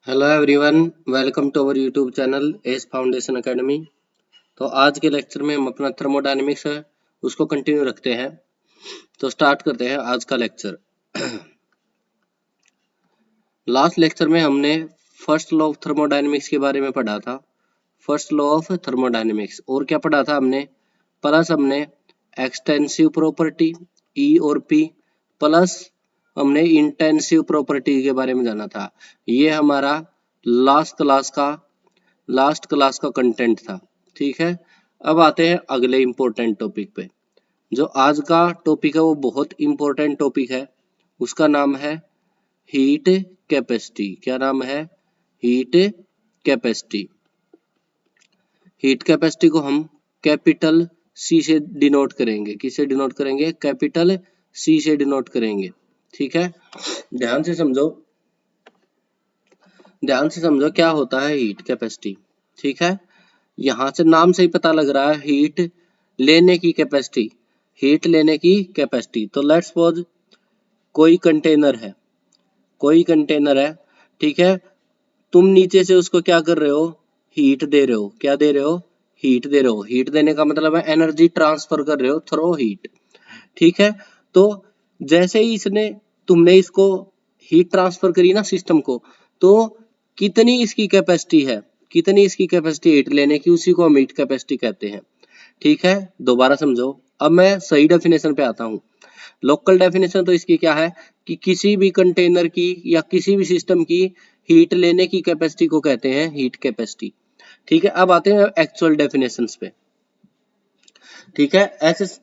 Hello everyone, welcome to our YouTube channel S foundation academy. तो आज के lecture में हम अपना थर्मोडायनेमिक्स है उसको कंटिन्यू रखते हैं। तो स्टार्ट करते हैं आज का लेक्चर। लास्ट लेक्चर में हमने फर्स्ट लॉ ऑफ थर्मोडायनेमिक्स के बारे में पढ़ा था। फर्स्ट लॉ ऑफ थर्मोडायनेमिक्स और क्या पढ़ा था हमने, प्लस हमने एक्सटेंसिव प्रॉपर्टी ई और पी, प्लस हमने इंटेंसिव प्रॉपर्टी के बारे में जाना था। ये हमारा लास्ट क्लास का कंटेंट था। ठीक है, अब आते हैं अगले इंपॉर्टेंट टॉपिक पे। जो आज का टॉपिक है वो बहुत इंपॉर्टेंट टॉपिक है। उसका नाम है हीट कैपेसिटी। क्या नाम है? Heat capacity. हीट कैपेसिटी को हम कैपिटल सी से डिनोट करेंगे। किससे डिनोट करेंगे? कैपिटल सी से डिनोट करेंगे। ठीक है, ध्यान से समझो, ध्यान से समझो क्या होता है हीट कैपेसिटी। ठीक है, यहाँ से नाम से ही पता लग रहा है हीट लेने की कैपेसिटी, हीट लेने की कैपेसिटी। तो लेट्स सपोज कोई कंटेनर है, कोई कंटेनर है, ठीक है, तुम नीचे से उसको क्या कर रहे हो? हीट दे रहे हो। क्या दे रहे हो? हीट दे रहे हो। हीट देने का मतलब है एनर्जी ट्रांसफर कर रहे हो थ्रू हीट। ठीक है, तो जैसे ही इसने तुमने इसको हीट ट्रांसफर करी ना सिस्टम को, तो कितनी इसकी कैपेसिटी है, कितनी इसकी कैपेसिटी हीट लेने की, उसी को हम हीट कैपेसिटी कहते हैं। ठीक है, दोबारा समझो। अब मैं सही डेफिनेशन पे आता हूँ। लोकल डेफिनेशन तो इसकी क्या है कि किसी भी कंटेनर की या किसी भी सिस्टम की हीट लेने की कैपेसिटी को कहते हैं हीट कैपेसिटी। ठीक है, अब आते हैं एक्चुअल डेफिनेशंस पे। ठीक है, ऐसे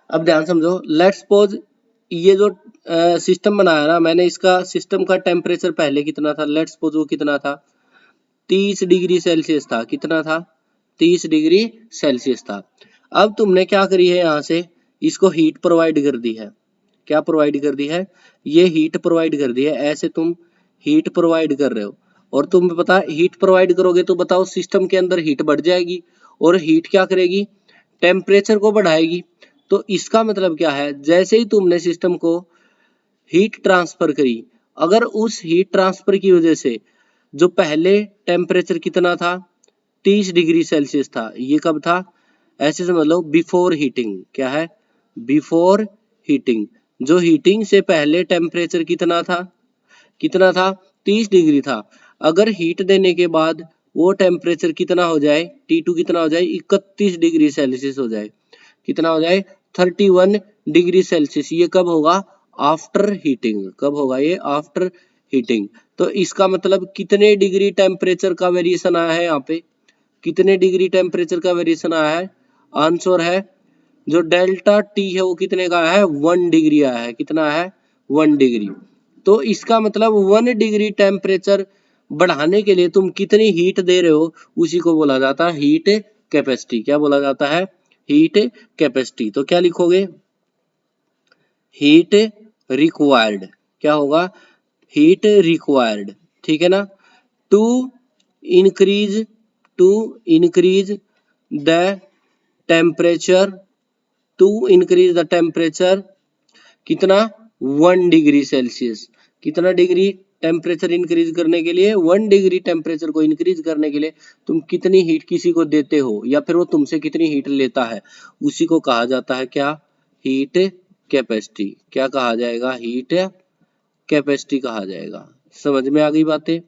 अब ध्यान समझो। लेट्स सपोज ये जो सिस्टम बनाया ना मैंने, इसका सिस्टम का टेम्परेचर पहले कितना था? लेट्स सपोज वो कितना था? 30 डिग्री सेल्सियस था। कितना था? 30 डिग्री सेल्सियस था। अब तुमने क्या करी है, यहाँ से इसको हीट प्रोवाइड कर दी है। क्या प्रोवाइड कर दी है? ये हीट प्रोवाइड कर दी है। ऐसे तुम हीट प्रोवाइड कर रहे हो, और तुम्हें पता है हीट प्रोवाइड करोगे तो बताओ सिस्टम के अंदर हीट बढ़ जाएगी, और हीट क्या करेगी? टेम्परेचर को बढ़ाएगी। तो इसका मतलब क्या है? जैसे ही तुमने सिस्टम को हीट ट्रांसफर करी, अगर उस हीट ट्रांसफर की वजह से जो पहले टेम्परेचर कितना था, 30 डिग्री सेल्सियस था, ये कब था? ऐसे समझ लो बिफोर हीटिंग। क्या है? Before heating. जो हीटिंग से पहले टेम्परेचर कितना था? कितना था? 30 डिग्री था। अगर हीट देने के बाद वो टेम्परेचर कितना हो जाए, T2 कितना हो जाए? 31 डिग्री सेल्सियस हो जाए। कितना हो जाए? 31 डिग्री सेल्सियस। ये कब होगा? After heating. कब होगा ये? After heating. तो इसका मतलब कितने डिग्री टेम्परेचर का वेरिएशन आया है यहाँ पे? कितने डिग्री टेम्परेचर का वेरिएशन आया है? आंसर है जो डेल्टा टी है वो कितने का आया है? 1 डिग्री आया है। कितना है? 1 डिग्री। तो इसका मतलब 1 डिग्री टेम्परेचर बढ़ाने के लिए तुम कितनी हीट दे रहे हो, उसी को बोला जाता है हीट कैपेसिटी। क्या बोला जाता है? Heat capacity. तो क्या लिखोगे? Heat required. क्या होगा? Heat required. ठीक है ना? To increase to increase the temperature, to increase the temperature कितना? 1 डिग्री सेल्सियस। कितना डिग्री टेम्परेचर इंक्रीज करने के लिए? 1 डिग्री टेम्परेचर को इंक्रीज करने के लिए तुम कितनी हीट किसी को देते हो, या फिर वो तुमसे कितनी हीट लेता है, उसी को कहा जाता है क्या? Heat capacity. क्या कहा जाएगा? हीट कैपेसिटी कहा जाएगा। समझ में आ गई बातें?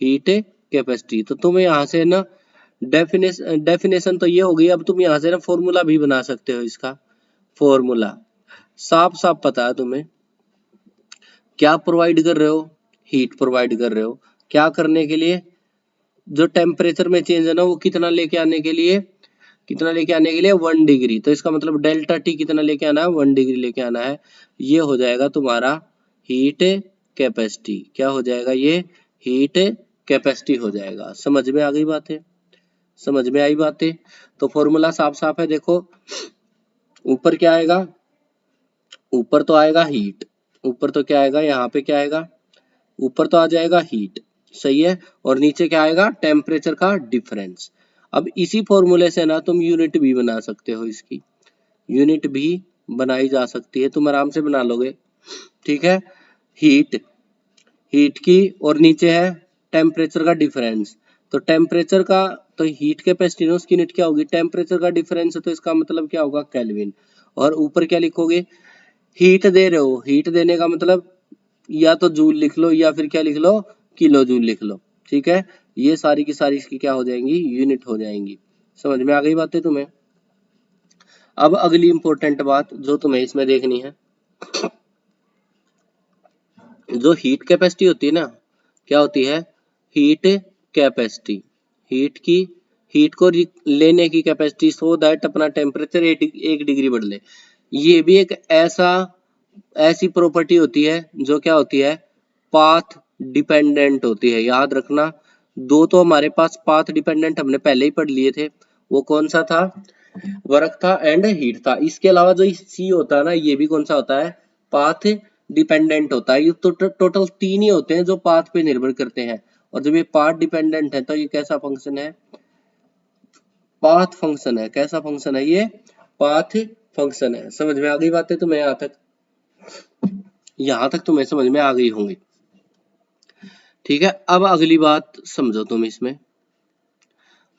Heat capacity. तो तुम्हें यहाँ से ना डेफिनेशन तो ये हो गई। अब तुम यहाँ से ना फॉर्मूला भी बना सकते हो। इसका फॉर्मूला साफ साफ पता है तुम्हें। क्या प्रोवाइड कर रहे हो? हीट प्रोवाइड कर रहे हो। क्या करने के लिए? जो टेम्परेचर में चेंज है ना वो कितना लेके आने के लिए? कितना लेके आने के लिए? 1 डिग्री। तो इसका मतलब डेल्टा टी कितना लेके आना है? 1 डिग्री लेके आना है। ये हो जाएगा तुम्हारा हीट कैपेसिटी। क्या हो जाएगा ये? हीट कैपेसिटी हो जाएगा। समझ में आ गई बातें? समझ में आई बातें? तो फॉर्मूला साफ साफ है, देखो। ऊपर क्या आएगा? ऊपर तो आएगा हीट। ऊपर तो क्या आएगा? यहाँ पे क्या आएगा? ऊपर तो आ जाएगा हीट। सही है, और नीचे क्या आएगा? टेम्परेचर का डिफरेंस। अब इसी फॉर्मूले से ना तुम यूनिट भी बना सकते हो। इसकी यूनिट भी बनाई जा सकती है, तुम आराम से बना लोगे। ठीक है, हीट, हीट की, और नीचे है टेम्परेचर का डिफरेंस। तो टेम्परेचर का, तो हीट कैपेसिटी ना उसकी यूनिट क्या होगी, टेम्परेचर का डिफरेंस है, तो इसका मतलब क्या होगा, केल्विन। और ऊपर क्या लिखोगे, हीट दे रहे हो, हीट देने का मतलब या तो जूल लिख लो या फिर क्या लिख लो, किलो जूल लिख लो। ठीक है, ये सारी की सारी इसकी क्या हो जाएंगी, यूनिट हो जाएंगी। समझ में आ गई बातें तुम्हें। अब अगली इंपॉर्टेंट बात जो तुम्हें इसमें देखनी है, जो हीट कैपेसिटी होती है ना, क्या होती है, हीट कैपेसिटी, हीट की, हीट को लेने की कैपेसिटी, सो दैट अपना टेम्परेचर 1 डिग्री बढ़ ले। ये भी एक ऐसी प्रॉपर्टी होती है जो क्या होती है, पाथ डिपेंडेंट होती है। याद रखना, दो तो हमारे पास पाथ डिपेंडेंट हमने पहले ही पढ़ लिए थे। वो कौन सा था, वर्क था एंड हीट था। इसके अलावा जो सी होता है ना, ये भी कौन सा होता है, पाथ डिपेंडेंट होता है। ये तो टोटल 3 ही होते हैं जो पाथ पे निर्भर करते हैं। और जब ये पाथ डिपेंडेंट है तो ये कैसा फंक्शन है, पाथ फंक्शन है। कैसा फंक्शन है ये, पाथ फंक्शन है। समझ में आ गई बातें तुम्हें, यहाँ तक तुम्हें समझ में आ गई होंगी। ठीक है, अब अगली बात समझो तुम इसमें,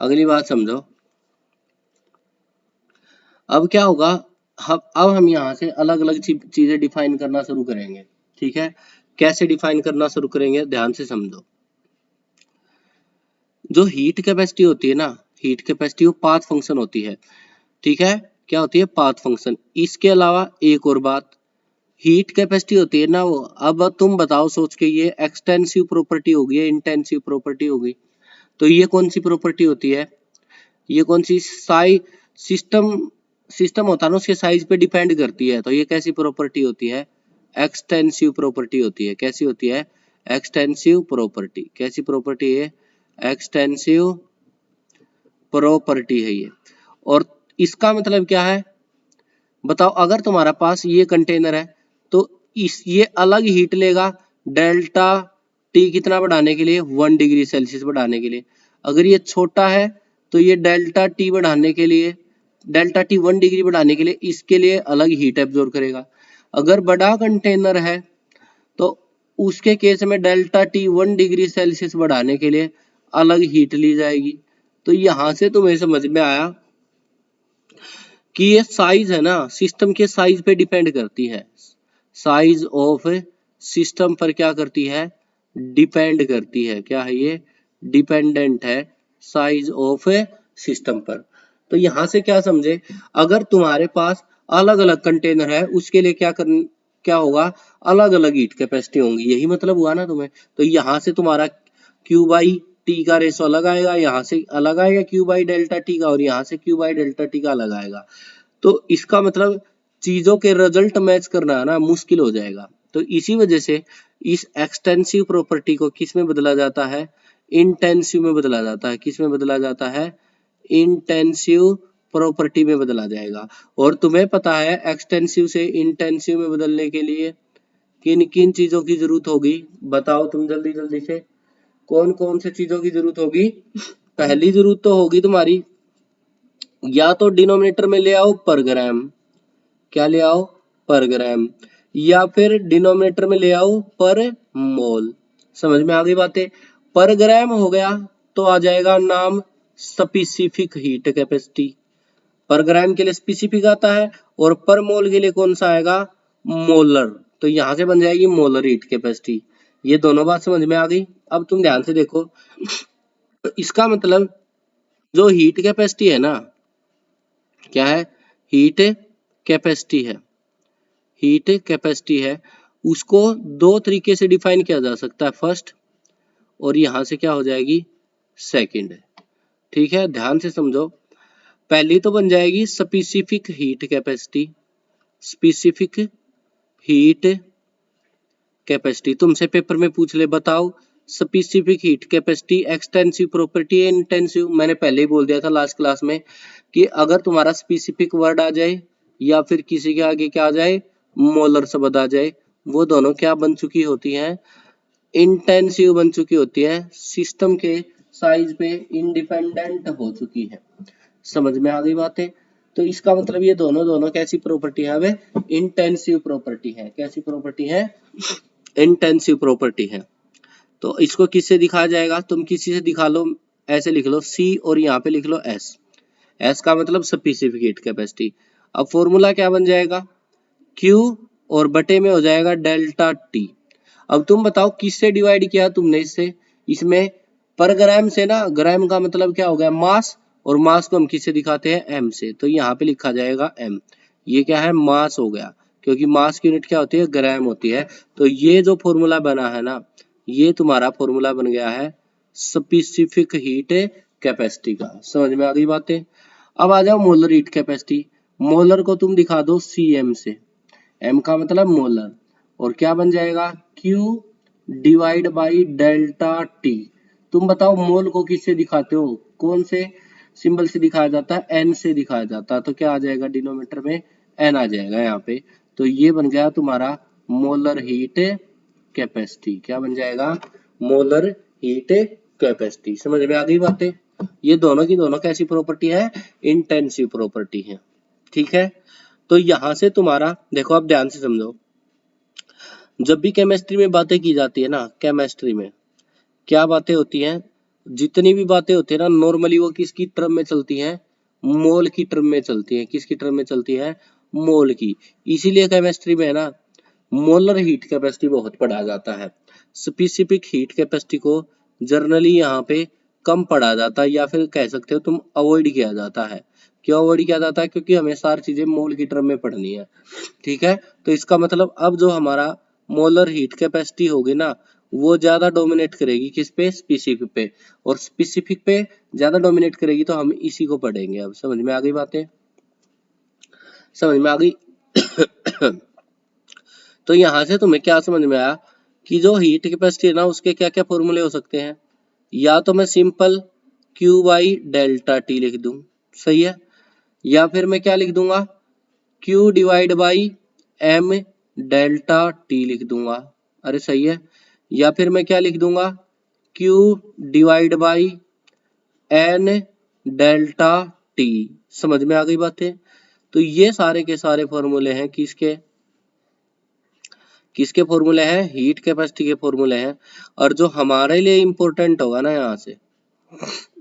अगली बात समझो। अब क्या होगा, अब हम यहाँ से अलग अलग चीजें डिफाइन करना शुरू करेंगे। ठीक है, कैसे डिफाइन करना शुरू करेंगे, ध्यान से समझो। जो हीट कैपेसिटी होती है ना, हीट कैपेसिटी वो पाथ फंक्शन होती है। ठीक है, क्या होती है, पाथ फंक्शन। इसके अलावा एक और बात, हीट कैपेसिटी होती है ना वो, अब तुम बताओ सोच के, ये एक्सटेंसिव प्रॉपर्टी होगी या इंटेंसिव प्रॉपर्टी होगी। तो ये कौन सी प्रॉपर्टी होती है, ये कौन सी सिस्टम सिस्टम होता है ना, उसके साइज पे डिपेंड करती है। तो ये कैसी प्रॉपर्टी होती है, एक्सटेंसिव प्रॉपर्टी होती है। कैसी होती है, एक्सटेंसिव प्रॉपर्टी। कैसी प्रॉपर्टी है, एक्सटेंसिव प्रॉपर्टी है ये। और इसका मतलब क्या है, बताओ, अगर तुम्हारा पास ये कंटेनर है तो ये अलग हीट लेगा डेल्टा टी कितना बढ़ाने के लिए, 1 डिग्री सेल्सियस बढ़ाने के लिए। अगर ये छोटा है तो ये डेल्टा टी बढ़ाने के लिए, डेल्टा टी 1 डिग्री बढ़ाने के लिए इसके लिए अलग हीट एब्जॉर्ब करेगा। अगर बड़ा कंटेनर है तो उसके केस में डेल्टा टी 1 डिग्री सेल्सियस बढ़ाने के लिए अलग हीट ली जाएगी। तो यहां से तुम्हें समझ में आया कि ये साइज है ना, सिस्टम के साइज पे डिपेंड करती है। साइज ऑफ सिस्टम पर क्या करती है, डिपेंड करती है। क्या है ये, डिपेंडेंट है साइज ऑफ सिस्टम पर। तो यहां से क्या समझे, अगर तुम्हारे पास अलग अलग कंटेनर है उसके लिए क्या होगा, अलग अलग हीट कैपेसिटी होंगी। यही मतलब हुआ ना तुम्हें। तो यहां से तुम्हारा क्यू बाई टी का रेशो अलग आएगा, यहाँ से अलग आएगा क्यू बाई डेल्टा टी का, और यहाँ से क्यू बाई डेल्टा टी का अलग आएगा। तो इसका मतलब चीजों के रिजल्ट मैच करना ना मुश्किल हो जाएगा। तो इसी वजह से इस एक्सटेंसिव प्रॉपर्टी को किस में बदला जाता है, इंटेंसिव में बदला जाता है। किस में बदला जाता है, इंटेंसिव प्रॉपर्टी में बदला जाएगा। और तुम्हें पता है एक्सटेंसिव से इंटेंसिव में बदलने के लिए किन किन चीजों की जरूरत होगी, बताओ तुम जल्दी जल्दी से, कौन कौन से चीजों की जरूरत होगी। पहली जरूरत तो होगी तुम्हारी, या तो डिनोमिनेटर में ले आओ पर ग्राम, क्या ले आओ, पर ग्राम, या फिर डिनोमिनेटर में ले आओ पर मोल। समझ में आ गई बातें। पर ग्राम हो गया तो आ जाएगा नाम स्पेसिफिक हीट कैपेसिटी, पर ग्राम के लिए स्पेसिफिक आता है, और पर मोल के लिए कौन सा आएगा, मोलर। तो यहां से बन जाएगी मोलर हीट कैपेसिटी। ये दोनों बात समझ में आ गई। अब तुम ध्यान से देखो, तो इसका मतलब जो हीट कैपेसिटी है ना, क्या है, हीट कैपेसिटी है, हीट कैपेसिटी है, उसको दो तरीके से डिफाइन किया जा सकता है, फर्स्ट, और यहां से क्या हो जाएगी, सेकंड। ठीक है, ध्यान से समझो। पहली तो बन जाएगी specific heat capacity, specific heat capacity. तुमसे पेपर में पूछ ले, बताओ specific heat capacity extensive property है इंटेंसिव। मैंने पहले ही बोल दिया था लास्ट क्लास में कि अगर तुम्हारा स्पेसिफिक वर्ड आ जाए या फिर किसी के आगे क्या आ जाए, मोलर शब्द आ जाए, वो दोनों क्या बन चुकी होती हैं, इंटेंसिव बन चुकी होती है, सिस्टम के साइज पे इंडिपेंडेंट हो चुकी है। समझ में आ गई बातें। तो इसका मतलब ये दोनों दोनों कैसी प्रॉपर्टी है, वे इंटेंसिव प्रॉपर्टी है। कैसी प्रॉपर्टी है, इंटेंसिव प्रॉपर्टी है। तो इसको किससे दिखाया जाएगा, तुम किसी से दिखा लो, ऐसे लिख लो C और यहाँ पे लिख लो S। S का मतलब स्पेसिफिक हीट कैपेसिटी। अब फॉर्मूला क्या बन जाएगा, Q और बटे में हो जाएगा डेल्टा T। अब तुम बताओ किससे डिवाइड किया तुमने इससे, इसमें पर ग्राम से ना, ग्राम का मतलब क्या हो गया मास, और मास को हम किससे दिखाते हैं m से, तो यहाँ पे लिखा जाएगा m। ये क्या है, मास हो गया, क्योंकि मास की यूनिट क्या होती है, ग्राम होती है। तो ये जो फॉर्मूला बना है ना, ये तुम्हारा फॉर्मूला बन गया है स्पेसिफिक हीट कैपेसिटी का। समझ में आ गई बातें। अब आ जाओ मोलर हीट कैपेसिटी। मोलर को तुम दिखा दो cm से, m का मतलब मोलर, और क्या बन जाएगा Q divide by delta T। तुम बताओ मोल को किससे दिखाते हो, कौन से सिंबल से दिखाया जाता है, n से दिखाया जाता है, तो क्या आ जाएगा डिनोमिनेटर में n आ जाएगा यहाँ पे। तो ये बन गया तुम्हारा मोलर हीट कैपेसिटी। क्या बन जाएगा, मोलर हीट कैपेसिटी। समझ में आ गई बातें। ये दोनों की दोनों कैसी प्रॉपर्टी है, इंटेंसिव प्रॉपर्टी है। ठीक है, तो यहां से तुम्हारा देखो, अब ध्यान से समझो, जब भी केमिस्ट्री में बातें की जाती है ना, केमिस्ट्री में क्या बातें होती हैं, जितनी भी बातें होती है ना, नॉर्मली वो किसकी टर्म में चलती हैं, मोल की टर्म में चलती है। किसकी टर्म में चलती है, मोल की। इसीलिए केमिस्ट्री में है ना, मोलर हीट कैपेसिटी बहुत पढ़ा जाता है। स्पेसिफिक हीट कैपेसिटी को जर्नली यहाँ पे कम पढ़ा जाता है, या फिर कह सकते हो तुम अवॉइड किया जाता है। क्यों अवॉइड किया जाता है, क्योंकि हमें सारी चीजें मोल की टर्म में पढ़नी है। ठीक है, तो इसका मतलब अब जो हमारा मोलर हीट कैपेसिटी होगी ना, वो ज्यादा डोमिनेट करेगी किस पे, स्पेसिफिक पे, और स्पेसिफिक पे ज्यादा डोमिनेट करेगी, तो हम इसी को पढ़ेंगे। अब समझ में आ गई बातें, समझ में आ गई। तो यहां से तुम्हें क्या समझ में आया कि जो हीट कैपेसिटी है ना, उसके क्या क्या फॉर्मूले हो सकते हैं। या तो मैं simple Q by delta T लिख दूं, सही है, या फिर मैं क्या लिख दूंगा, Q divide by M delta T लिख दूंगा, अरे सही है। या फिर मैं क्या लिख दूंगा, Q divide by N delta T। समझ में आ गई बातें। तो ये सारे के सारे फॉर्मूले हैं किसके, किसके फॉर्मूले हैं, हीट कैपेसिटी के फॉर्मूले हैं। और जो हमारे लिए इंपॉर्टेंट होगा ना, यहाँ से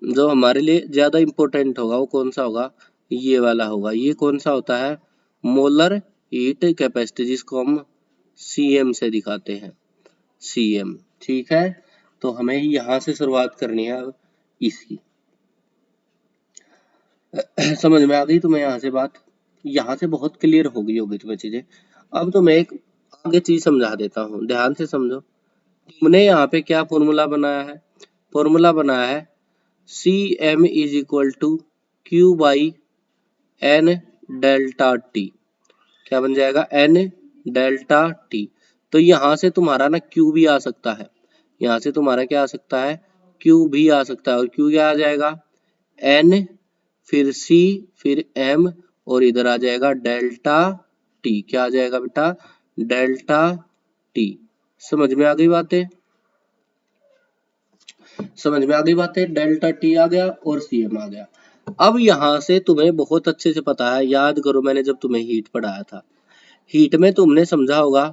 जो हमारे लिए ज्यादा इंपॉर्टेंट होगा वो कौन सा होगा, ये वाला होगा। ये कौन सा होता है, मोलर हीट कैपेसिटी, जिसको हम cm से दिखाते हैं, cm। ठीक है, तो हमें यहाँ से शुरुआत करनी है अब इसकी। समझ में आ गई तुम्हें यहाँ से बात, यहाँ से बहुत क्लियर हो गई होगी तुम्हें चीजें। अब तो मैं एक आगे चीज समझा देता हूँ, ध्यान से समझो। तुमने यहाँ पे क्या फॉर्मूला बनाया है, फॉर्मूला बनाया है cm is equal to Q by n delta T। क्या बन जाएगा, n डेल्टा T। तो यहाँ से तुम्हारा ना Q भी आ सकता है, यहाँ से तुम्हारा क्या आ सकता है, Q भी आ सकता है। और Q क्या आ जाएगा, n फिर C फिर M, और इधर आ जाएगा डेल्टा T। क्या आ जाएगा बेटा, डेल्टा T। समझ में आ गई बातें, समझ में आ गई बातें। डेल्टा T आ गया और CM आ गया। अब यहाँ से तुम्हें बहुत अच्छे से पता है, याद करो मैंने जब तुम्हें हीट पढ़ाया था, हीट में तुमने समझा होगा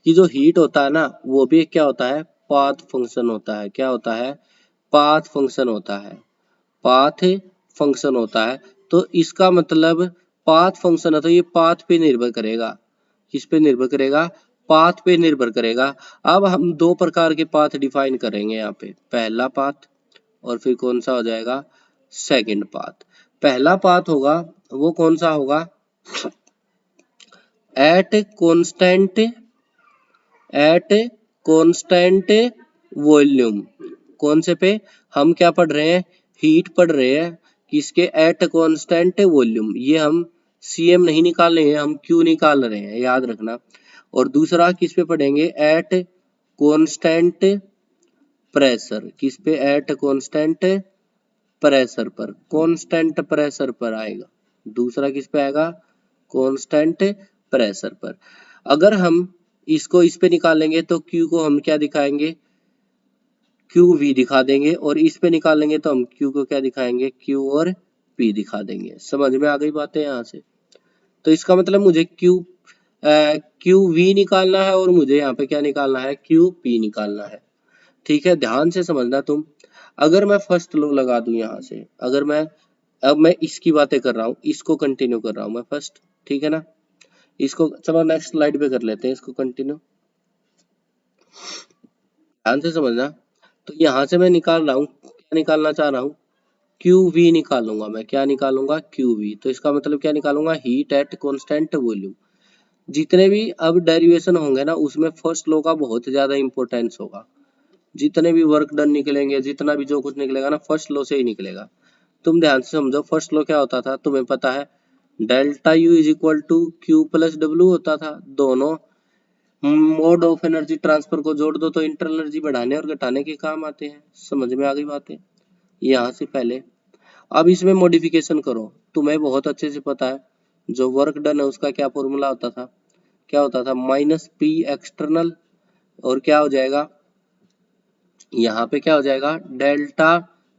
कि जो हीट होता है ना, वो भी क्या होता है, पाथ फंक्शन होता है। क्या होता है, पाथ फंक्शन होता है, पाथ फंक्शन होता है। तो इसका मतलब पाथ फंक्शन है, तो ये पाथ पे निर्भर करेगा, किस पे निर्भर करेगा, पाथ पे निर्भर करेगा। अब हम दो प्रकार के पाथ डिफाइन करेंगे यहाँ पे, पहला पाथ और फिर कौन सा हो जाएगा, सेकंड पाथ। पहला पाथ होगा वो कौन सा होगा, at constant, eight constant volume. कौन से पे, हम क्या पढ़ रहे हैं, हीट पढ़ रहे हैं, किसके, एट कांस्टेंट वॉल्यूम। ये हम cm नहीं निकाल रहे हैं, हम Q निकाल रहे हैं, याद रखना। और दूसरा किस पे पढ़ेंगे, एट कांस्टेंट प्रेशर। किस पे, एट कांस्टेंट प्रेशर पर, कांस्टेंट प्रेशर पर आएगा। दूसरा किस पे आएगा, कांस्टेंट प्रेशर पर। अगर हम इसको इस पे निकालेंगे तो Q को हम क्या दिखाएंगे, QV दिखा देंगे, और इस पे निकालेंगे तो हम Q को क्या दिखाएंगे, Q और P दिखा देंगे। समझ में आ गई बातें यहाँ से। तो इसका मतलब मुझे QV निकालना है, और मुझे यहाँ पे क्या निकालना है, QP निकालना है। ठीक है, ध्यान से समझना तुम। अगर मैं फर्स्ट लॉ लगा दूं यहाँ से, अगर मैं अब मैं इसकी बातें कर रहा हूँ, इसको कंटिन्यू कर रहा हूँ मैं फर्स्ट, ठीक है ना। इसको चलो नेक्स्ट स्लाइड पे कर लेते हैं इसको कंटिन्यू, ध्यान से समझना। तो यहाँ से मैं निकाल रहा हूँ, क्या निकालना चाह रहा हूँ, क्यू वी निकालूंगा मैं, क्या निकालूंगा, क्यू वी। तो इसका मतलब क्या निकालूंगा, हीट एट कॉन्स्टेंट वॉल्यूम। जितने भी अब डेरिवेशन होंगे ना, उसमें फर्स्ट लॉ का बहुत ज्यादा इंपॉर्टेंस होगा। जितने भी वर्क डन निकलेंगे, जितना भी जो कुछ निकलेगा ना, फर्स्ट लॉ से ही निकलेगा। तुम ध्यान से समझो, फर्स्ट लॉ क्या होता था तुम्हें पता है, delta U is equal to Q plus W होता था। दोनों मोड ऑफ एनर्जी ट्रांसफर को जोड़ दो तो इंटरनल एनर्जी बढ़ाने और घटाने के काम आते हैं। समझ में आ गई बातें, यहाँ से पहले। अब इसमें मॉडिफिकेशन करो, तुम्हें बहुत अच्छे से पता है जो वर्क डन है उसका क्या फॉर्मूला होता था, क्या होता था, माइनस पी एक्सटर्नल, और क्या हो जाएगा, यहाँ पे क्या हो जाएगा, डेल्टा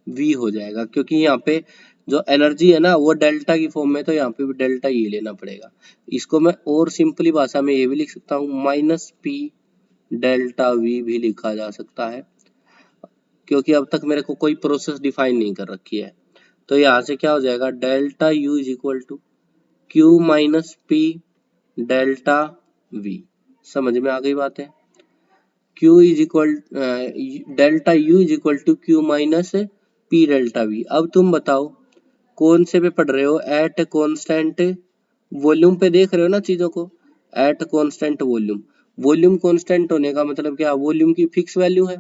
वी हो जाएगा, क्योंकि यहाँ पे जो एनर्जी है ना वो डेल्टा की फॉर्म में, तो यहाँ पे भी डेल्टा ये लेना पड़ेगा। इसको मैं और सिंपली भाषा में ये भी लिख सकता हूँ, माइनस पी डेल्टा वी भी लिखा जा सकता है, क्योंकि अब तक मेरे को कोई प्रोसेस डिफाइन नहीं कर रखी है। तो यहाँ से क्या हो जाएगा, delta U is equal to Q minus P delta V. समझ में आ गई बात है, Q is equal delta U is equal to Q minus P delta V. अब तुम बताओ कौन से पे पढ़ रहे हो, एट कांस्टेंट वॉल्यूम पे देख रहे हो ना चीजों को, eight constant volume. Volume constant होने का मतलब क्या, वॉल्यूम की फिक्स वैल्यू है,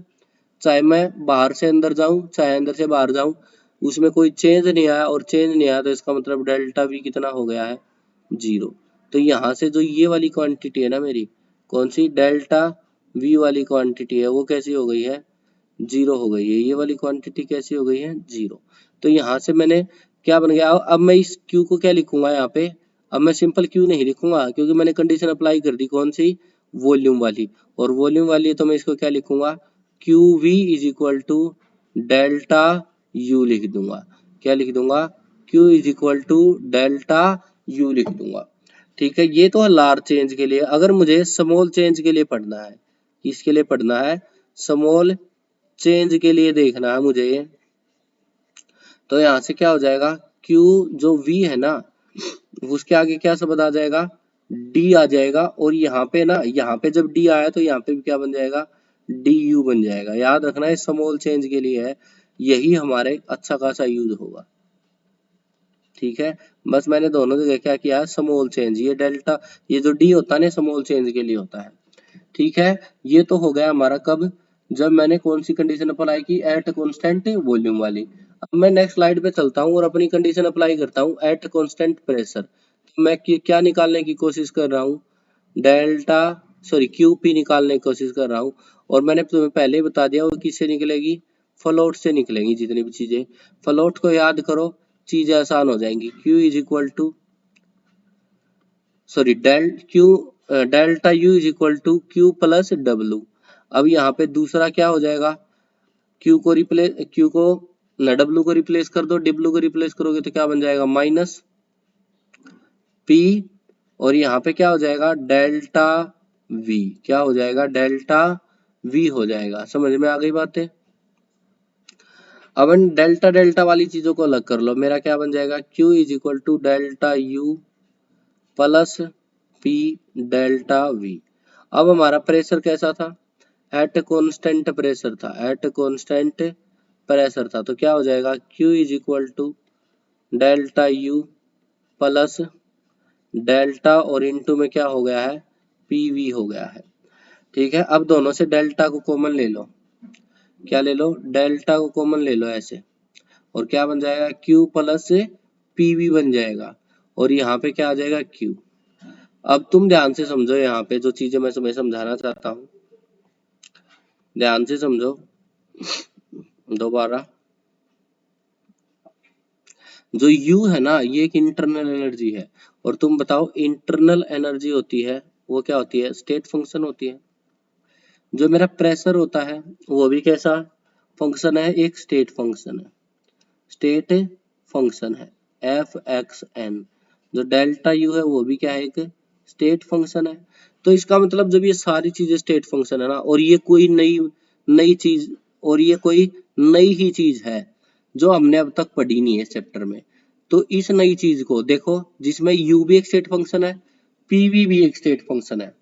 चाहे मैं बाहर से अंदर जाऊं चाहे अंदर से बाहर जाऊं, उसमें कोई चेंज नहीं आया, और चेंज नहीं आया तो इसका मतलब डेल्टा वी कितना हो गया है, जीरो। तो यहाँ से जो ये वाली क्वांटिटी है ना मेरी, कौन सी, डेल्टा वी वाली क्वांटिटी है, वो कैसी हो गई है, जीरो हो गई है। ये वाली क्वांटिटी कैसी हो गई है, जीरो। तो यहाँ से मैंने क्या बन गया, अब मैं इस क्यू को क्या लिखूंगा यहाँ पे, अब मैं सिंपल क्यू नहीं लिखूंगा, क्योंकि मैंने कंडीशन अप्लाई कर दी, कौन सी, वॉल्यूम वाली। और वॉल्यूम वाली है तो मैं इसको क्या लिखूंगा, Q V is equal to delta U लिख दूंगा। क्या लिख दूंगा, Q is equal to delta U लिख दूंगा। ठीक है, ये तो है लार्ज चेंज के लिए। अगर मुझे स्मॉल चेंज के लिए पढ़ना है, किसके लिए पढ़ना है, स्मॉल चेंज के लिए देखना है मुझे, तो यहाँ से क्या हो जाएगा, Q जो V है ना, उसके आगे क्या शब्द आ जाएगा, D आ जाएगा। और यहाँ पे ना, यहाँ पे जब D आया तो यहाँ पे भी क्या बन जाएगा, DU बन जाएगा। याद रखना है स्मॉल चेंज के लिए है, यही हमारे अच्छा खासा यूज होगा। ठीक है, बस मैंने दोनों जगह क्या किया है, स्मॉल चेंज, ये डेल्टा, ये जो D होता है ना स्मॉल चेंज के लिए होता है। ठीक है, ये तो हो गया हमारा कब, जब मैंने कौन सी कंडीशन अप्लाई की, एट कांस्टेंट वॉल्यूम वाली। अब मैं नेक्स्ट स्लाइड पे चलता हूँ और अपनी कंडीशन अप्लाई करता हूँ एट कांस्टेंट प्रेशर। तो मैं क्या निकालने की कोशिश कर रहा हूँ, डेल्टा सॉरी क्यूपी निकालने की कोशिश कर रहा हूँ। और मैंने तुम्हें पहले ही बता दिया वो किससे निकलेगी, फ्लोट से निकलेंगी जितनी भी चीजें। फ्लोट को याद करो, चीजें आसान हो जाएंगी। Q is equal to sorry delta U is equal to Q plus W. अब यहाँ पे दूसरा क्या हो जाएगा, क्यू को न डब्ल्यू को रिप्लेस कर दो, डब्ल्यू को रिप्लेस करोगे तो क्या बन जाएगा, माइनस पी। और यहाँ पे क्या हो जाएगा, डेल्टा वी, क्या हो जाएगा, डेल्टा वी हो जाएगा। समझ में आ गई बातें। अब इन डेल्टा डेल्टा वाली चीजों को अलग कर लो, मेरा क्या बन जाएगा, Q is equal to delta U plus P delta V. अब हमारा प्रेशर कैसा था, एट कांस्टेंट प्रेशर था, एट कांस्टेंट प्रेशर था। तो क्या हो जाएगा, Q is equal to delta U plus delta, और इनटू में क्या हो गया है, PV हो गया है। ठीक है, अब दोनों से डेल्टा को कॉमन ले लो, क्या ले लो, डेल्टा को कॉमन ले लो ऐसे, और क्या बन जाएगा, Q प्लस PV बन जाएगा। और यहाँ पे क्या आ जाएगा, Q। अब तुम ध्यान से समझो, यहाँ पे जो चीजें मैं तुम्हें समझाना चाहता हूँ, ध्यान से समझो दोबारा। जो U है ना, ये एक इंटरनल एनर्जी है। और तुम बताओ, इंटरनल एनर्जी होती है वो क्या होती है, स्टेट फंक्शन होती है। जो मेरा प्रेशर होता है वो भी कैसा फंक्शन है, एक स्टेट फंक्शन है, स्टेट फंक्शन है, F(x(n). जो डेल्टा यू है वो भी क्या है, एक स्टेट फंक्शन है। तो इसका मतलब जब ये सारी चीजें स्टेट फंक्शन है ना, और ये कोई नई नई चीज, और ये कोई नई ही चीज है जो हमने अब तक पढ़ी नहीं है इस चैप्टर में। तो इस नई चीज को देखो, जिसमें u भी एक स्टेट फंक्शन है, pv भी एक स्टेट फंक्शन है,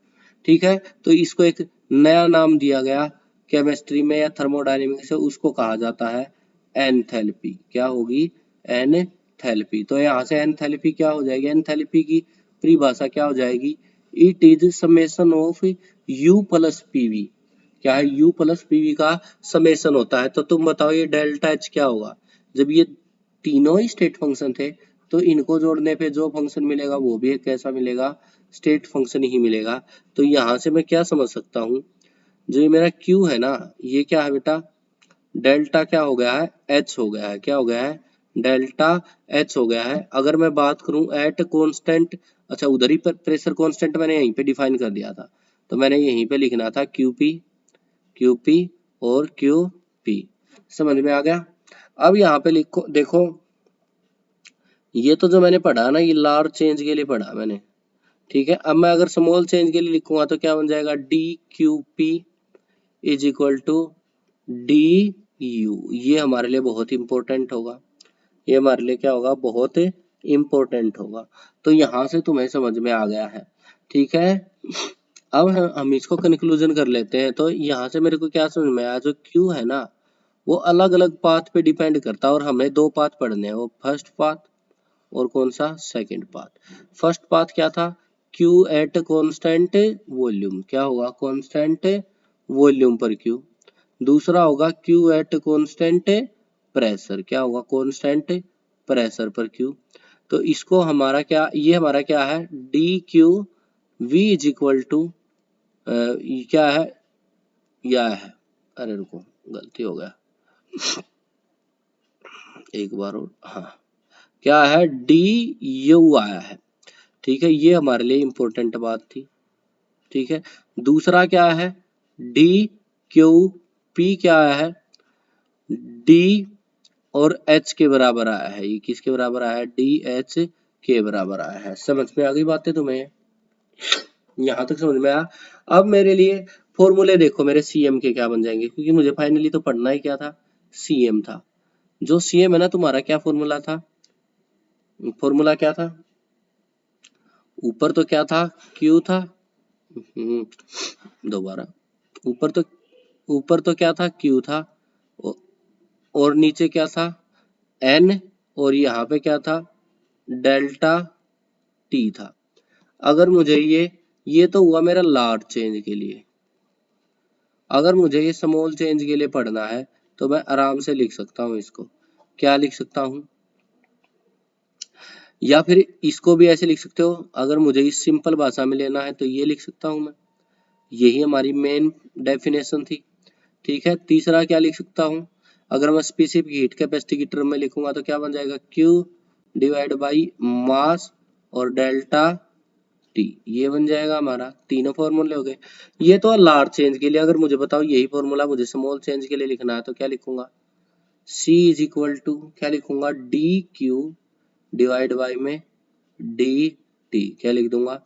ठीक है। तो इसको एक नया नाम दिया गया केमिस्ट्री में या थर्मोडायनेमिक्स से, उसको कहा जाता है एंथैल्पी। क्या होगी? एंथैल्पी। तो यहाँ से एंथैल्पी क्या हो जाएगी? एंथैल्पी की परिभाषा क्या हो जाएगी? It is summation of u plus PV. क्या है? u प्लस पीवी का समेशन होता है। तो तुम बताओ ये डेल्टा एच क्या होगा? जब ये तीनों ही स्टेट फंक्शन थे तो इनको जोड़ने पे जो फंक्शन मिलेगा वो भी एक कैसा मिलेगा? स्टेट फंक्शन ही मिलेगा। तो यहाँ से मैं क्या समझ सकता हूँ, जो ये मेरा Q है ना, ये क्या है बेटा? डेल्टा क्या हो गया है? H हो गया है। क्या हो गया है? डेल्टा H हो गया है। अगर मैं बात करूं एट कांस्टेंट, अच्छा उधर ही पर प्रेशर कांस्टेंट मैंने यहीं पे डिफाइन कर दिया था, तो मैंने यहीं पे लिखना था QP और QP। समझ में आ गया? अब यहाँ पे लिखो, देखो ये तो जो मैंने पढ़ा ना, ये लार्ज चेंज के लिए पढ़ा मैंने, ठीक है। अब मैं अगर स्मॉल चेंज के लिए लिखूंगा तो क्या बन जाएगा? DQP is equal to DU। ये हमारे लिए बहुत इंपॉर्टेंट होगा, ये हमारे लिए क्या होगा? बहुत इंपॉर्टेंट होगा। तो यहाँ से तुम्हें समझ में आ गया है, ठीक है। अब हम इसको कंक्लूजन कर लेते हैं। तो यहाँ से मेरे को क्या समझ में आया, जो क्यू है ना वो अलग अलग पाथ पे डिपेंड करता है, और हमें दो पाथ पढ़ने हैं, वो फर्स्ट पाथ और कौन सा? Second path. फर्स्ट पाथ क्या था? Q at constant volume. क्या होगा? कांस्टेंट वॉल्यूम पर क्यू। दूसरा होगा क्यू एट कांस्टेंट प्रेशर। क्या होगा? कांस्टेंट प्रेशर पर क्यू। तो इसको हमारा क्या, ये हमारा क्या है? D Q V is equal to क्या है? या है, अरे रुको गलती हो गया, एक बार और, हाँ, क्या है? डी यू आया है, ठीक है। ये हमारे लिए इंपॉर्टेंट बात थी, ठीक है। दूसरा क्या है? डी क्यू पी क्या आया है? डी और एच के बराबर आया है। ये किसके बराबर आया है? डी एच के बराबर आया है। समझ में आ गई बातें तुम्हें? यहां तक समझ में आया? अब मेरे लिए फॉर्मूले देखो, मेरे सीएम के क्या बन जाएंगे, क्योंकि मुझे फाइनली तो पढ़ना ही क्या था? सीएम था। जो सीएम है ना तुम्हारा, क्या फॉर्मूला था? फॉर्मूला क्या था? ऊपर तो क्या था? क्यू था। दोबारा, ऊपर तो ऊपर तो क्या था? क्यू था। औ- और नीचे क्या था? एन। और यहाँ पे क्या था? डेल्टा टी था। अगर मुझे ये तो हुआ मेरा लार्ज चेंज के लिए। अगर मुझे ये स्मॉल चेंज के लिए पढ़ना है तो मैं आराम से लिख सकता हूँ इसको। क्या लिख सकता हूँ? या फिर इसको भी ऐसे लिख सकते हो, अगर मुझे इस सिंपल भाषा में लेना है तो ये लिख सकता हूँ मैं। यही हमारी मेन डेफिनेशन थी, ठीक है। तीसरा क्या लिख सकता हूँ? अगर मैं स्पेसिफिक हीट कैपेसिटी की टर्म में लिखूंगा तो क्या बन जाएगा? Q डिवाइड बाई मास और डेल्टा टी। ये बन जाएगा हमारा। तीनों फॉर्मूले हो गए। ये तो लार्ज चेंज के लिए। अगर मुझे बताओ यही फॉर्मूला मुझे स्मॉल चेंज के लिए लिखना है तो क्या लिखूंगा? C इज इक्वल टू क्या लिखूंगा? DQ डिवाइड बाई में DT। क्या लिख दूंगा?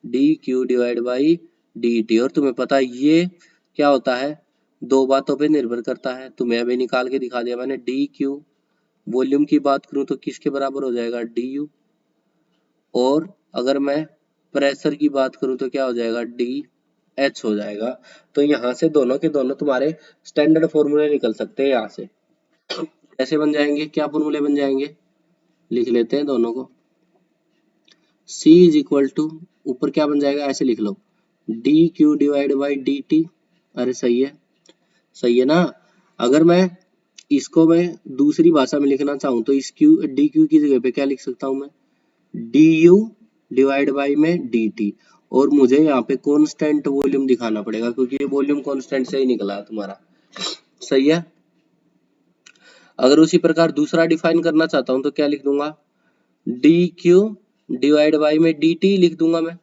DQ divide by DT। और तुम्हें पता है ये क्या होता है? दो बातों पे निर्भर करता है। तुम्हें अभी निकाल के दिखा दिया मैंने। DQ वॉल्यूम की बात करूं तो किसके बराबर हो जाएगा? DU। और अगर मैं प्रेशर की बात करूं तो क्या हो जाएगा? DH हो जाएगा। तो यहाँ से दोनों के दोनों तुम्हारे स्टैंडर्ड फॉर्मूले निकल सकते हैं। यहाँ से कैसे बन जाएंगे? क्या फॉर्मूले बन जाएंगे? लिख लेते हैं दोनों को। C इज इक्वल टू, ऊपर क्या बन जाएगा? ऐसे लिख लो, DQ डिवाइड बाई DT। अरे सही है, सही है ना? अगर मैं इसको मैं दूसरी भाषा में लिखना चाहूँ तो इस DQ की जगह पे क्या लिख सकता हूँ मैं? DU डिवाइड बाई में DT। और मुझे यहाँ पे कांस्टेंट वॉल्यूम दिखाना पड़ेगा क्योंकि ये वॉल्यूम कांस्टेंट से ही निकला है तुम्हारा। सही है। अगर उसी प्रकार दूसरा डिफाइन करना चाहता हूँ तो क्या लिख दूंगा? DQ डिवाइड बाई में DT लिख दूंगा मैं।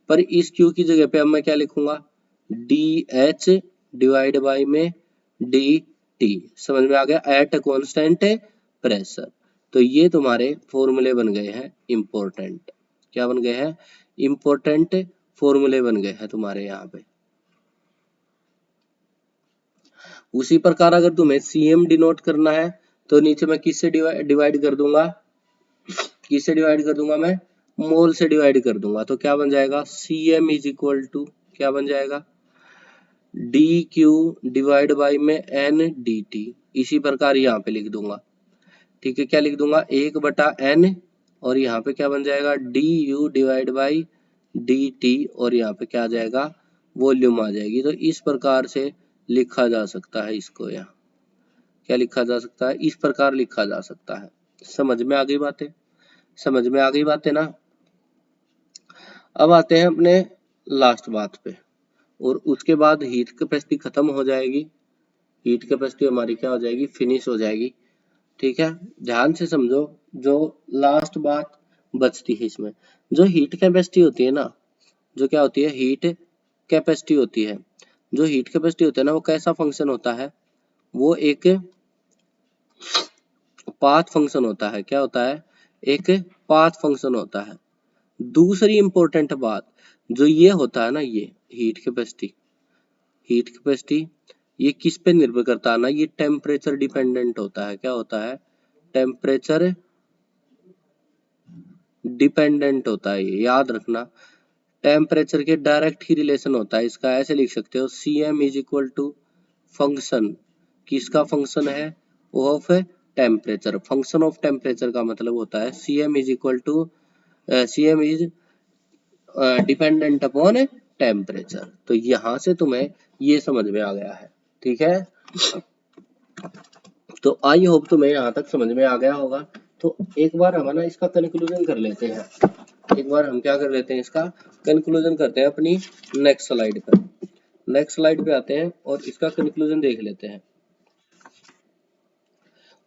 पर इस Q की जगह पे अब मैं क्या लिखूंगा? DH डिवाइड बाई में DT। समझ में आ गया? Eight constant pressure. तो ये तुम्हारे फॉर्मूले बन गए हैं इंपॉर्टेंट। क्या बन गए हैं? इंपॉर्टेंट फॉर्मूले बन गए हैं तुम्हारे यहाँ पे। उसी प्रकार अगर तुम्हें cm डिनोट करना है तो नीचे मैं किससे डिवाइड कर दूंगा, किससे डिवाइड कर दूंगा, मैं मोल से डिवाइड कर दूंगा। तो क्या बन जाएगा, cm इज इक्वल टू क्या बन जाएगा, dq डिवाइड बाई में n dt। इसी प्रकार यहाँ पे लिख दूंगा, ठीक है, क्या लिख दूंगा, 1/n और यहाँ पे क्या बन जाएगा du डिवाइड बाई dt और यहाँ पे क्या आ जाएगा, वॉल्यूम आ जाएगी। तो इस प्रकार से लिखा जा सकता है इसको, यहाँ क्या लिखा जा सकता है, इस प्रकार लिखा जा सकता है। समझ में आ गई बातें, समझ में आ गई बातें ना। अब आते हैं अपने लास्ट बात पे, और उसके बाद हीट कैपेसिटी खत्म हो जाएगी, हीट कैपेसिटी हमारी क्या हो जाएगी, फिनिश हो जाएगी। ठीक है, ध्यान से समझो, जो लास्ट बात बचती है इसमें, जो हीट कैपेसिटी होती है ना, जो क्या होती है, हीट कैपेसिटी होती है, जो हीट कैपेसिटी होता है ना, वो कैसा फंक्शन होता है, वो एक पाथ फंक्शन होता है। क्या होता है, एक पाथ फंक्शन होता है। दूसरी इंपॉर्टेंट बात जो ये होता है ना, ये हीट कैपेसिटी, हीट कैपेसिटी ये किस पे निर्भर करता है ना, ये टेम्परेचर डिपेंडेंट होता है। क्या होता है, टेम्परेचर डिपेंडेंट होता है, ये याद रखना। टेम्परेचर के डायरेक्ट ही रिलेशन होता है इसका। ऐसे लिख सकते हो, cm is equal to function, किसका फंक्शन है, of temperature. Function of temperature का मतलब होता है cm is equal to cm is dependent upon temperature. तो यहां से तुम्हें ये समझ में आ गया है, ठीक है। तो आई होप तुम्हें यहाँ तक समझ में आ गया होगा। तो एक बार हम ना इसका कंक्लूजन कर लेते हैं, एक बार हम क्या कर लेते हैं, इसका कंक्लूजन करते हैं अपनी नेक्स्ट स्लाइड पर। नेक्स्ट स्लाइड पे आते हैं और इसका कंक्लूजन देख लेते हैं।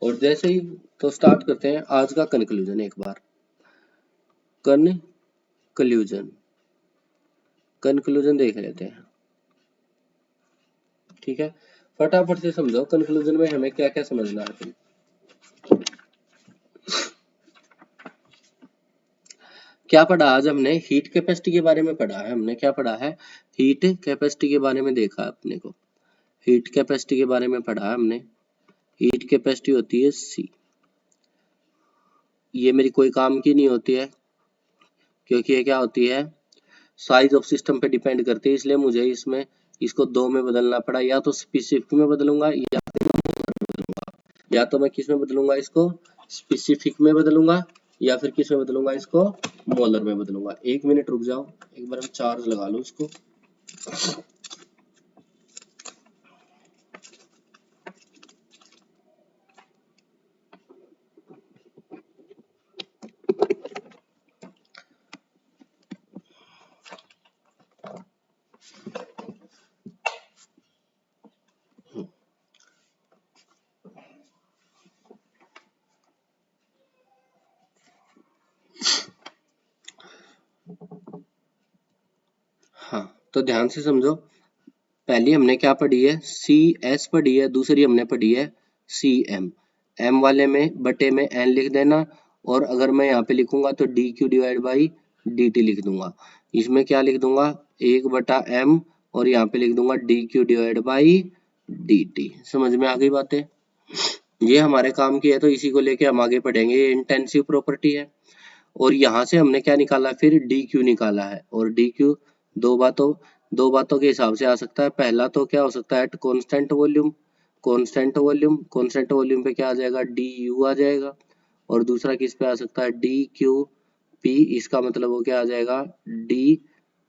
और जैसे ही तो स्टार्ट करते हैं आज का कंक्लूजन। एक बार कंक्लूजन, कंक्लूजन देख लेते हैं, ठीक है। फटाफट से समझो कंक्लूजन में हमें क्या क्या समझना है। क्या पढ़ा आज हमने, हीट कैपेसिटी के बारे में पढ़ा है हमने। क्या पढ़ा है, हीट कैपेसिटी के बारे में देखा अपने को, हीट कैपेसिटी के बारे में पढ़ा हमने। हीट कैपेसिटी होती है C, ये मेरी कोई काम की नहीं होती है, क्योंकि ये क्या होती है, साइज ऑफ सिस्टम पे डिपेंड करती है, इसलिए मुझे इसमें इसको 2 में बदलना पड़ा। या तो स्पेसिफिक में बदलूंगा, या तो मैं किस में बदलूंगा, इसको स्पेसिफिक में बदलूंगा, या फिर किस में बदलूंगा, इसको मोलर में बदलूंगा। 1 मिनट रुक जाओ, एक बार हम चार्ज लगा लूं इसको। हाँ, तो ध्यान से समझो, पहली हमने क्या पढ़ी है, सी एस पढ़ी है, दूसरी हमने पढ़ी है सी एम। एम वाले में बटे में एन लिख देना, और अगर मैं यहाँ पे लिखूंगा तो D Q divide by D T लिख दूंगा। इसमें क्या लिख दूंगा, 1/m, और यहाँ पे लिख दूंगा D Q divide by D T. समझ में आ गई बातें, ये हमारे काम की है, तो इसी को लेके हम आगे पढ़ेंगे। ये इंटेंसिव प्रॉपर्टी है। और यहाँ से हमने क्या निकाला, फिर डी क्यू निकाला है। और डी क्यू दो बातों के हिसाब से आ सकता है। पहला तो क्या हो सकता है, constant volume, constant volume, constant volume पे क्या आ जाएगा, डी यू आ जाएगा। और दूसरा किस पे आ सकता है, डी क्यू पी, इसका मतलब वो क्या आ जाएगा, डी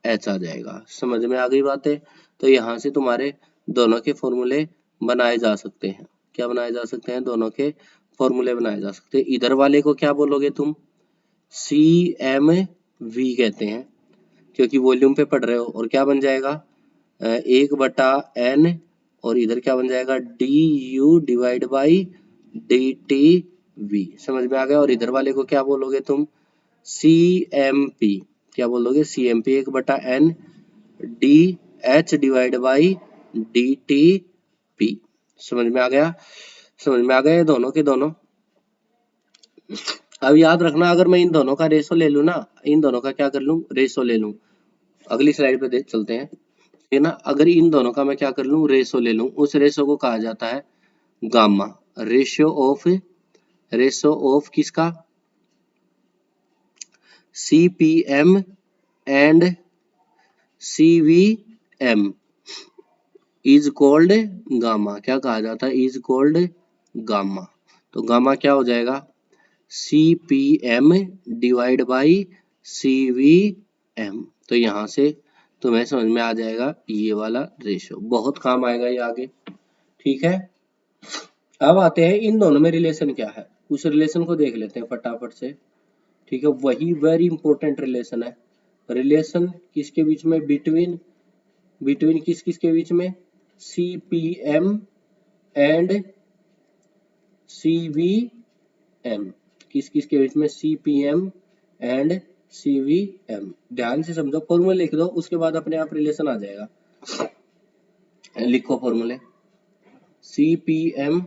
एच आ जाएगा। समझ में आ गई बातें। तो यहाँ से तुम्हारे दोनों के फॉर्मूले बनाए जा सकते हैं। क्या बनाए जा सकते हैं, दोनों के फॉर्मूले बनाए जा सकते हैं। इधर वाले को क्या बोलोगे तुम, सी एम वी कहते हैं, क्योंकि वॉल्यूम पे पढ़ रहे हो। और क्या बन जाएगा, 1/n, और इधर क्या बन जाएगा, D you divide by D T V. समझ में आ गया। और इधर वाले को क्या बोलोगे तुम, सी एम पी, क्या बोलोगे, C M P 1/n D H divide by D T P. समझ में आ गया, समझ में आ गया ये दोनों के दोनों। अब याद रखना, अगर मैं इन दोनों का रेशो ले लूं ना, इन दोनों का क्या कर लूं, रेशो ले लूं। अगली स्लाइड पे देख चलते हैं। है ना। अगर इन दोनों का मैं क्या कर लूं, रेशो ले लूं, उस रेशो को कहा जाता है गामा। रेशो ऑफ किसका, CPM and CVM is called gamma. क्या कहा जाता है, इज कॉल्ड गामा। तो गामा क्या हो जाएगा, CPM डिवाइड बाई CVM। तो यहाँ से तुम्हें समझ में आ जाएगा ये वाला रेशो, बहुत काम आएगा ये आगे। ठीक है, अब आते हैं इन दोनों में रिलेशन क्या है, उस रिलेशन को देख लेते हैं फटाफट से। ठीक है, वही वेरी इंपॉर्टेंट रिलेशन है। रिलेशन किसके बीच में, बिटवीन बिटवीन किस किस के बीच में, CPM एंड CVM। किस किस के बीच में, CPM एंड CVM। ध्यान से समझो, फॉर्मूला लिख दो, उसके बाद अपने आप रिलेशन आ जाएगा। लिखो फॉर्मूले, CPM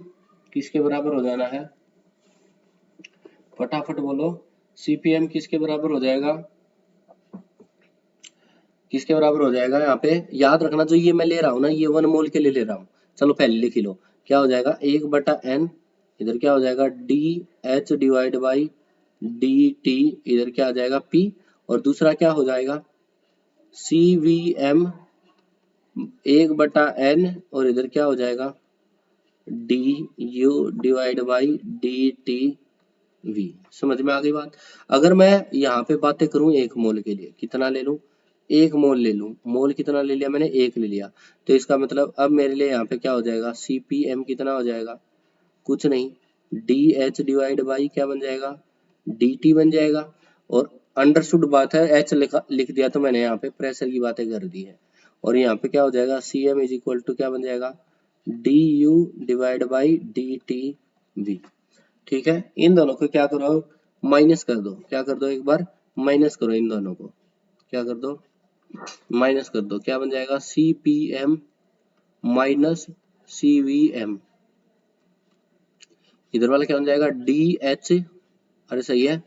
किसके बराबर हो जाना है, फटाफट बोलो, CPM किसके बराबर हो जाएगा, किसके बराबर हो जाएगा। यहाँ पे याद रखना, जो ये मैं ले रहा हूँ ना, ये 1 मोल के लिए ले रहा हूँ। चलो पहले लिख लो, क्या हो जाएगा, 1/n, इधर क्या हो जाएगा DH डिवाइड बाई DT, इधर क्या आ जाएगा P, और दूसरा क्या हो जाएगा CVM 1/n, और इधर क्या हो जाएगा DU डिवाइड बाई DTV। समझ में आ गई बात। अगर मैं यहाँ पे बातें करूँ 1 मोल के लिए, कितना ले लूँ, 1 मोल ले लूँ। मोल कितना ले लिया मैंने, 1 ले लिया। तो इसका मतलब अब मेरे लिए यहाँ पे क्या हो जाएगा, CPM कितना हो जाएगा, कुछ नहीं, DH डिवाइड बाई क्या बन जाएगा, DT बन जाएगा। और अंडरस्टूड बात है, H लिख दिया तो मैंने यहाँ पे प्रेशर की बातें कर दी है। और यहाँ पे क्या हो जाएगा, CM इज इक्वल टू क्या बन जाएगा, DU डिवाइड बाई DTV। ठीक है, इन दोनों को क्या करो, माइनस कर दो। क्या कर दो, एक बार माइनस करो, इन दोनों को क्या कर दो, माइनस कर दो। क्या बन जाएगा, CPM माइनस CVM। इधर वाला क्या बन जाएगा, DH, अरे सही है,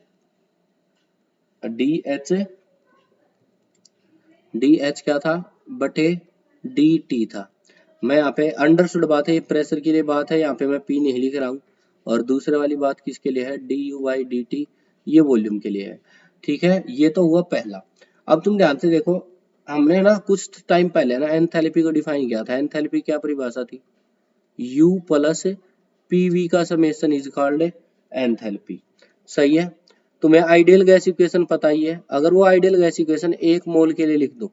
DH क्या था, बटे DT था। मैं यहाँ पे अंडरस्टूड बात है, ये प्रेशर के लिए बात है, यहाँ पे मैं P नहीं लिख रहा हूँ। और दूसरे वाली बात किसके लिए है, DU बाई DT, ये वॉल्यूम के लिए है। ठीक है, ये तो हुआ पहला। अब तुम ध्यान से देखो, हमने ना कुछ टाइम पहले ना एंथैल्पी को डिफाइन किया था। एंथैल्पी क्या परिभाषा थी, U प्लस PV का समेशन इज कॉल्ड एंथैल्पी। सही है, तुम्हें आइडियल गैस इक्वेशन पता ही है। अगर वो आइडियल गैस इक्वेशन 1 मोल के लिए लिख दो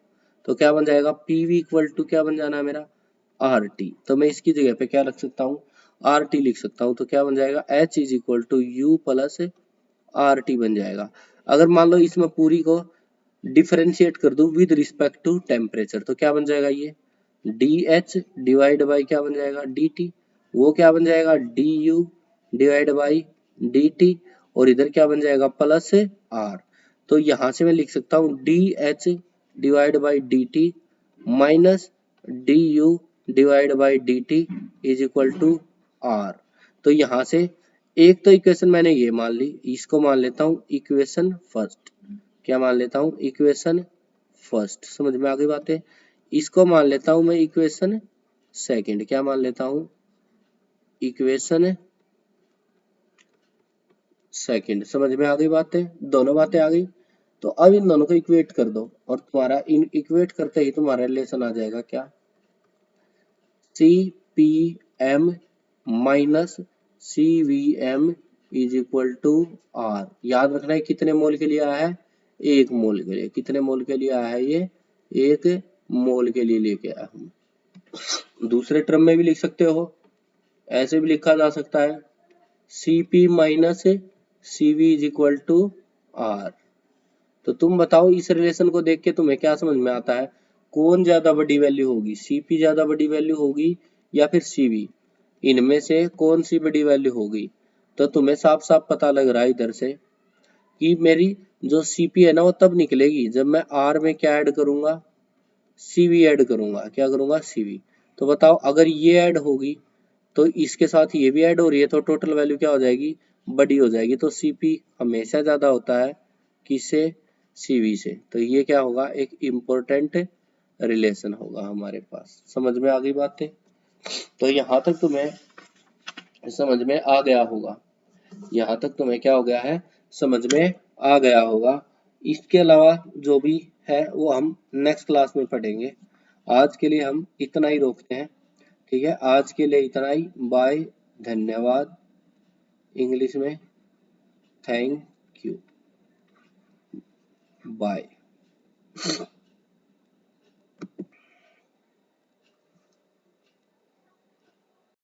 तो क्या बन जाएगा, PV इक्वल टू क्या बन जाना है मेरा, RT। तो मैं इसकी जगह पे क्या रख सकता हूँ, RT लिख सकता हूँ। तो क्या बन जाएगा, H is equal to U plus RT बन जाएगा। अगर मान लो इसमें पूरी को डिफरेंशिएट कर दूं विद रिस्पेक्ट टू टेम्परेचर, तो क्या बन जाएगा, ये DH डिवाइड बाई क्या बन जाएगा, DT। वो क्या बन जाएगा, DU डिवाइड बाई DT। और इधर क्या बन जाएगा, प्लस R। तो यहाँ से मैं लिख सकता हूँ DH divide by DT minus DU divide by DT is equal to R। तो यहाँ से एक तो इक्वेशन मैंने ये मान ली, इसको मान लेता हूँ इक्वेशन फर्स्ट। क्या मान लेता हूँ, इक्वेशन फर्स्ट। समझ में आ गई बातें। इसको मान लेता हूँ मैं इक्वेशन सेकंड। क्या मान लेता हूँ, इक्वेशन सेकंड। समझ में आ गई बातें, दोनों बातें आ गई। तो अब इन दोनों को इक्वेट कर दो और तुम्हारा इन इक्वेट करते ही तुम्हारा रिलेशन आ जाएगा क्या, CPM minus CVM is equal to R। याद रखना है कितने मोल के लिए आया है, 1 मोल के लिए। कितने मोल के लिए आया है, ये 1 मोल के लिए लेके आया हूँ। दूसरे टर्म में भी लिख सकते हो, ऐसे भी लिखा जा सकता है, CP minus CV is equal to R। तो तुम बताओ, इस रिलेशन को देख के तुम्हें क्या समझ में आता है, कौन ज्यादा बड़ी वैल्यू होगी, CP ज्यादा बड़ी वैल्यू होगी या फिर CV, इनमें से कौन सी बड़ी वैल्यू होगी। तो तुम्हें साफ साफ पता लग रहा है इधर से कि मेरी जो CP है ना, वो तब निकलेगी जब मैं R में क्या ऐड करूंगा, CV ऐड करूंगा। क्या करूंगा, CV। तो बताओ, अगर ये ऐड होगी तो इसके साथ ये भी ऐड हो रही है, तो टोटल वैल्यू क्या हो जाएगी, बड़ी हो जाएगी। तो CP हमेशा ज्यादा होता है किससे, CV से। तो ये क्या होगा, एक इम्पोर्टेंट रिलेशन होगा हमारे पास। समझ में आ गई बातें? तो यहाँ तक तुम्हें समझ में आ गया होगा, यहाँ तक तुम्हें क्या हो गया है, समझ में आ गया होगा। इसके अलावा जो भी है वो हम नेक्स्ट क्लास में पढ़ेंगे। आज के लिए हम इतना ही रोकते हैं, ठीक है? आज के लिए इतना ही। बाय, धन्यवाद। इंग्लिश में थैंक यू, बाय।